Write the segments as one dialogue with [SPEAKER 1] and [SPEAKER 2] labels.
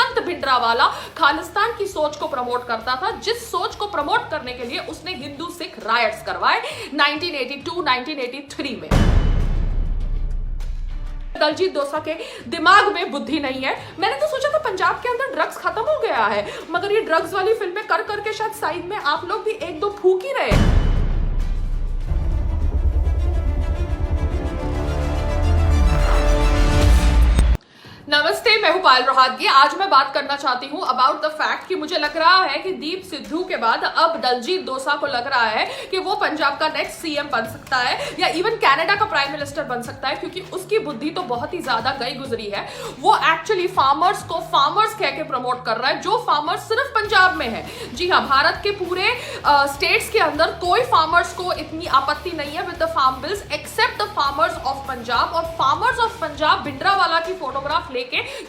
[SPEAKER 1] संत भिंडरावाला खालिस्तान की सोच को प्रमोट करता था, जिस सोच को प्रमोट करने के लिए उसने हिंदू सिख रायट्स करवाए 1982-1983 में। दलजीत दोसा के दिमाग में बुद्धि नहीं है। मैंने तो सोचा था पंजाब के अंदर ड्रग्स खत्म हो गया है, मगर ये ड्रग्स वाली फिल्में कर करके शायद साइड में आप लोग भी एक दो फूक ही रहे। नमस्ते, मैं हूं पायल रोहातगी। आज मैं बात करना चाहती हूं अबाउट द फैक्ट कि मुझे लग रहा है कि दीप सिद्धू के बाद अब दलजीत दोसा को लग रहा है कि वो पंजाब का नेक्स्ट सीएम बन सकता है या इवन कनाडा का प्राइम मिनिस्टर बन सकता है, क्योंकि उसकी बुद्धि तो बहुत ही ज्यादा गई गुजरी है। वो एक्चुअली फार्मर्स को फार्मर्स कह के प्रमोट कर रहा है, जो फार्मर्स सिर्फ पंजाब में है। जी हाँ, भारत के पूरे स्टेट्स के अंदर कोई फार्मर्स को इतनी आपत्ति नहीं है with the farm bills except the farmers of Punjab. और फार्मर्स ऑफ पंजाब भिंडरावाला की फोटोग्राफ लेके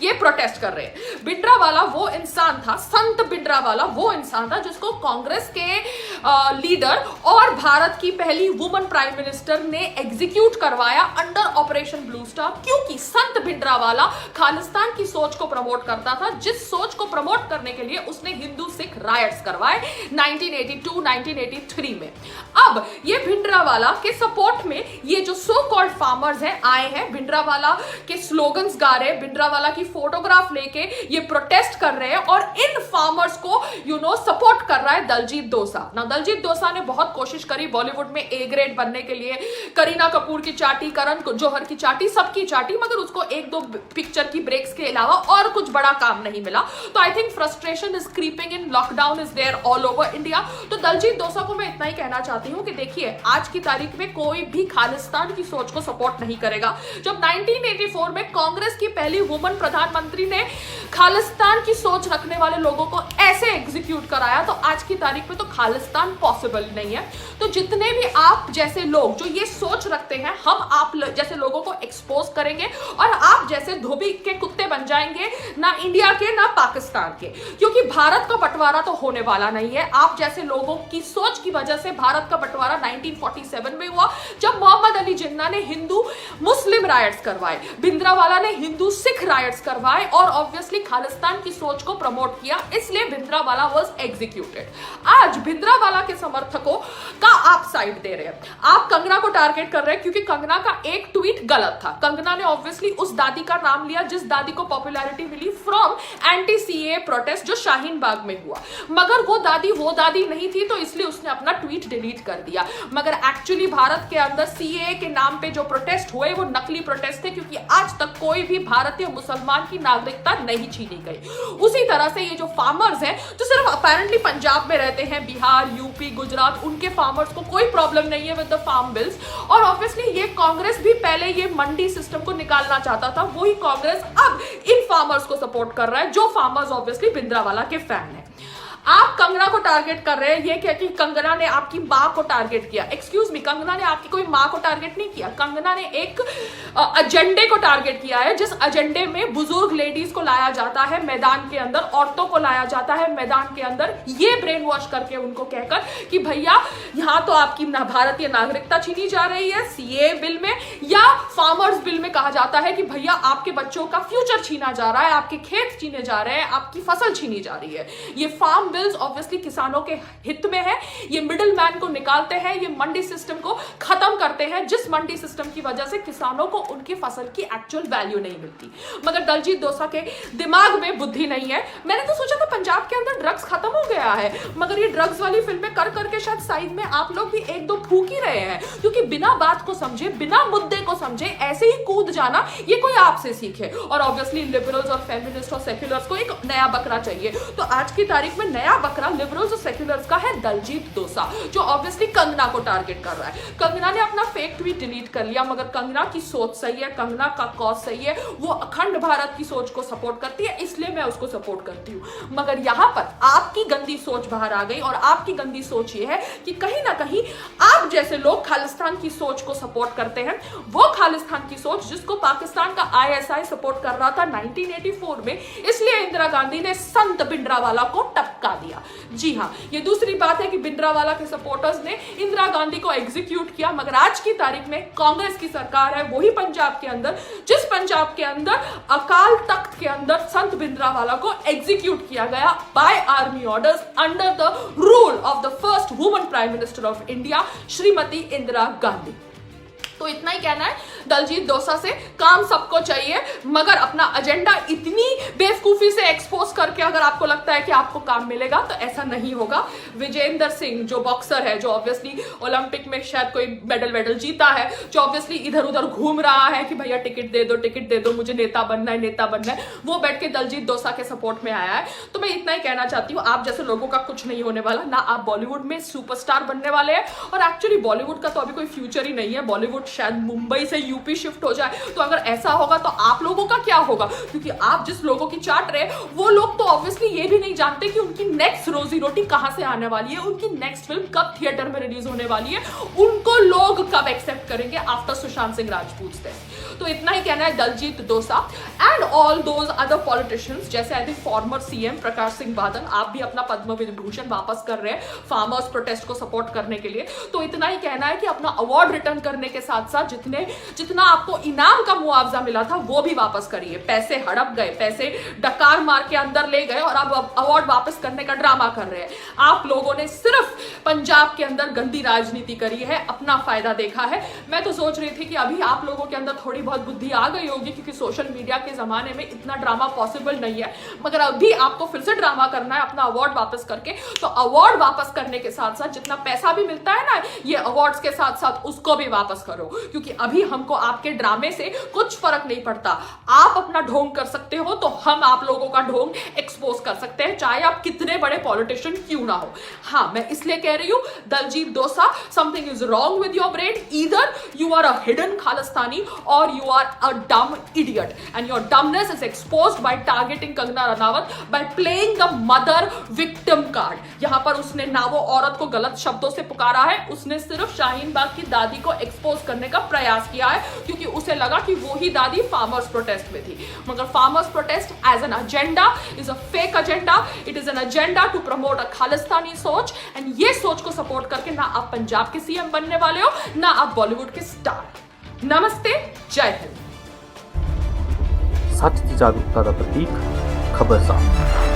[SPEAKER 1] ये प्रोटेस्ट कर रहे हैं। भिंडरावाला वो इंसान था, संत भिंडरावाला वो इंसान था जिसको कांग्रेस के लीडर और भारत की पहली वुमन प्राइम मिनिस्टर ने एग्जीक्यूट करवाया अंडर ऑपरेशन ब्लू स्टार, क्योंकि संत भिंडरावाला खालिस्तान की सोच को प्रमोट करता था, जिस सोच को प्रमोट करने के लिए उसने हिंदू सिख रायट्स करवाए 1982-1983 में। अब ये भिंडरावाला के सपोर्ट में ये जो सो कॉल्ड फार्मर्स हैं आए हैं, भिंडरावाला के स्लोगन्स गा रहे हैं, भिंडरावाला की फोटोग्राफ लेके ये प्रोटेस्ट कर रहे हैं और इन फार्मर्स को सपोर्ट कर रहा है दलजीत दोसा। ना दलजीत दोसा ने बहुत कोशिश करी बॉलीवुड में ए ग्रेड बनने के लिए, करीना कपूर की चाटी, करण जौहर की चाटी, सबकी चाटी, मगर उसको एक दो पिक्चर की ब्रेक्स के अलावा और कुछ बड़ा काम नहीं मिला। तो I think frustration is creeping in, lockdown is there all over India. तो दलजीत दोसा को मैं इतना ही कहना चाहती हूं कि देखिए, आज की तारीख में कोई भी खालिस्तान की सोच को सपोर्ट नहीं करेगा। जब 1984 में कांग्रेस की पहली वुमन प्रधानमंत्री ने खालिस्तान की सोच रखने वाले लोगों को ऐसे एग्जीक्यूट कराया, तो आज की तारीख में तो खालिस्तान पॉसिबल नहीं है। तो जितने भी आप जैसे लोग जो ये सोच रखते हैं, हम आप जैसे लोगों को एक्सपोज करेंगे और आप जैसे धोबी के कुत्ते बन जाएंगे, ना इंडिया के ना पाकिस्तान के, क्योंकि भारत का बंटवारा तो होने वाला नहीं है। आप जैसे लोगों की सोच की वजह से भारत का बंटवारा 1947 में हुआ, जब मोहम्मद अली जिन्ना ने हिंदू मुस्लिम रायट्स करवाए, भिंडरावाला ने हिंदू सिख रायट्स करवाए और ऑब्वियसली खालिस्तान की सोच को प्रमोट किया, इसलिए भिंडरावाला वाज एग्जीक्यूटेड। आज भिंडरावाला के समर्थकों का आप साइड दे रहे हैं, आप कंगना को टारगेट कर रहे हैं, क्योंकि कंगना का एक ट्वीट गलत था। कंगना ने ऑब्वियसली उस दादी का नाम लिया जिस दादी को पॉपुलैरिटी मिली फ्रॉम एंटी सीए प्रोटेस्ट जो शाहीन बाग में हुआ, मगर वो दादी नहीं थी, तो इसलिए उसने अपना ट्वीट डिलीट कर दिया। मगर एक्चुअली भारत के अंदर सीए के नाम पे जो प्रोटेस्ट हुए वो नकली प्रोटेस्ट थे, क्योंकि आज तक कोई भी भारतीय मुसलमान की नागरिकता नहीं छीनी गई। उसी तरह से ये जो फार्मर्स हैं जो सिर्फ अपेरेंटली पंजाब में रहते हैं, बिहार, यूपी, गुजरात, उनके फार्मर्स को कोई प्रॉब्लम नहीं है विद द फार्म बिल्स। और ऑब्वियसली ये कांग्रेस भी पहले ये मंडी सिस्टम को निकालना चाहता था, वही कांग्रेस अब इन फार्मर्स को सपोर्ट कर रहा है, जो फार्मर्स ऑब्वियसली भिंडरावाला के फैन है। आप कंगना को टारगेट कर रहे हैं, ये क्या कि कंगना ने आपकी मां को टारगेट किया। एक्सक्यूज मी, कंगना ने आपकी कोई मां को टारगेट नहीं किया, कंगना ने एक एजेंडे को टारगेट किया है, जिस एजेंडे में बुजुर्ग लेडीज को लाया जाता है मैदान के अंदर, औरतों को लाया जाता है मैदान के अंदर, ये ब्रेन वॉश करके उनको कहकर कि भैया यहां तो आपकी भारतीय नागरिकता छीनी जा रही है सीए बिल में, या फार्मर्स बिल में कहा जाता है कि भैया आपके बच्चों का फ्यूचर छीना जा रहा है, आपके खेत छीने जा रहे हैं, आपकी फसल छीनी जा रही है। ये फार्म बिल्स ऑब्वियसली किसानों के हित में है, ये मिडिल मैन को निकालते हैं, ये मंडी सिस्टम को खत्म करते हैं, जिस मंडी सिस्टम की वजह से किसानों को उनकी फसल की एक्चुअल वैल्यू नहीं मिलती। मगर दलजीत दोसा के दिमाग में बुद्धि नहीं है। मैंने तो सोचा था पंजाब के अंदर ड्रग्स खत्म हो गया है, मगर ये ड्रग्स वाली फिल्में कर करके शायद साइड में आप लोग भी एक दो फूक ही रहे हैं, क्योंकि बिना बात को समझे, बिना मुद्दे को समझे ऐसे ही कूद जाना ये कोई आपसे सीखे। और ऑब्वियसली लिबरल्स और फेमिनिस्ट और सेक्युलर्स को एक नया बकरा चाहिए, तो आज की तारीख में नया बकरा लिबरल्स और सेक्युलर्स का है दलजीत दोसा, जो ऑब्वियसली कंगना को टारगेट कर रहा है। कंगना ने अपना फेक ट्वीट डिलीट कर लिया, मगर कंगना की सोच सही है, कंगना का कॉज सही है, वो अखंड भारत की सोच को सपोर्ट करती है, इसलिए मैं उसको सपोर्ट करती हूं। मगर यहां पर आपकी गंदी सोच बाहर आ गई, और आपकी गंदी सोच ये है कि कहीं ना कहीं आप जैसे लोग खालिस्तान की सोच को सपोर्ट करते हैं, वो खालिस्तान की सोच जिसको पाकिस्तान का आईएसआई सपोर्ट कर रहा था 1984 में, इसलिए इंदिरा गांधी ने संत भिंडरावाला को टपका बता दिया। जी हाँ, ये दूसरी बात है कि भिंडरावाला के सपोर्टर्स ने इंदिरा गांधी को एग्जीक्यूट किया, मगर आज की तारीख में कांग्रेस की सरकार है, वही पंजाब के अंदर, जिस पंजाब के अंदर अकाल तख्त के अंदर संत भिंडरावाला को एग्जीक्यूट किया गया by army orders under the rule of the first woman prime minister of India Shrimati Indira Gandhi. तो इतना ही कहना है दलजीत दोसा से, काम सबको चाहिए, मगर अपना एजेंडा इतनी बेवकूफी से एक्सपोज करके अगर आपको लगता है कि आपको काम मिलेगा तो ऐसा नहीं होगा। विजेंद्र सिंह जो बॉक्सर है, जो ऑब्वियसली ओलंपिक में शायद कोई मेडल जीता है, जो ऑब्वियसली इधर उधर घूम रहा है कि भैया टिकट दे दो मुझे नेता बनना है, वो बैठ के दलजीत दोसा के सपोर्ट में आया है। तो मैं इतना ही कहना चाहती हूँ, आप जैसे लोगों का कुछ नहीं होने वाला, ना आप बॉलीवुड में सुपरस्टार बनने वाले हैं, और एक्चुअली बॉलीवुड का तो अभी कोई फ्यूचर ही नहीं है। बॉलीवुड शायद मुंबई से यूपी शिफ्ट हो जाए, तो अगर ऐसा होगा तो आप लोगों का क्या होगा? क्योंकि आप जिस लोगों की चाट रहे हैं वो लोग तो ऑब्वियसली ये भी नहीं जानते कि उनकी नेक्स्ट रोजी रोटी कहां से आने वाली है, उनकी नेक्स्ट फिल्म कब थिएटर में रिलीज होने वाली है, उनको लोग कब एक्सेप्ट करेंगे आफ्टर सुशांत सिंह राजपूत डेथ। तो इतना ही कहना है Diljit Dosanjh and all those other politicians, जैसे I think former CM Prakash Singh Badal, आप भी अपना पद्म विभूषण वापस कर रहे हैं फार्मर्स प्रोटेस्ट को सपोर्ट करने के लिए। तो इतना ही कहना है कि अपना अवार्ड रिटर्न करने के साथ साथ जितना आपको इनाम का मुआवजा मिला था वो भी वापस करिए। पैसे हड़प गए, पैसे डकार मार के अंदर ले गए और अब अवार्ड वापस करने का ड्रामा कर रहे हैं। आप लोगों ने सिर्फ पंजाब के अंदर गंदी राजनीति करी है, अपना फायदा देखा है। मैं तो सोच रही थी कि अभी आप लोगों के अंदर थोड़ी बहुत बुद्धि आ गई होगी, क्योंकि सोशल मीडिया के जमाने में इतना ड्रामा पॉसिबल नहीं है, मगर अभी आपको फिर से ड्रामा करना है अपना अवार्ड वापस करके। तो अवार्ड वापस करने के साथ साथ जितना पैसा भी मिलता है ना ये अवार्ड्स के साथ साथ, उसको भी वापस करो, क्योंकि अभी हमको आपके ड्रामे से कुछ फर्क नहीं पड़ता। आप अपना ढोंग कर सकते हो तो हम आप लोगों का ढोंग एक्सपोज कर सकते हैं, चाहे आप कितने बड़े पॉलिटिशियन क्यों ना हो। हाँ, मैं इसलिए कह रही हूं Diljit Dosanjh, something is wrong with your brain, either you are a hidden Khalistani और you are a dumb idiot, and your dumbness is exposed by targeting Kangana Ranaut, by playing the mother victim card. यहां पर उसने ना वो औरत को गलत शब्दों से पुकारा है, उसने सिर्फ शाहीन बाग की दादी को एक्सपोज करने का प्रयास किया है, क्योंकि उसे लगा कि वो ही दादी फार्मर्स प्रोटेस्ट में थी। मगर farmers protest as an agenda is a fake agenda, it is an agenda to promote a Khalistani सोच, एंड ये सोच को सपोर्ट करके ना आप पंजाब के सीएम बनने वाले हो, ना आप बॉलीवुड के स्टार। नमस्ते, जय हिंद।
[SPEAKER 2] सच की जागरूकता का प्रतीक खबरसार।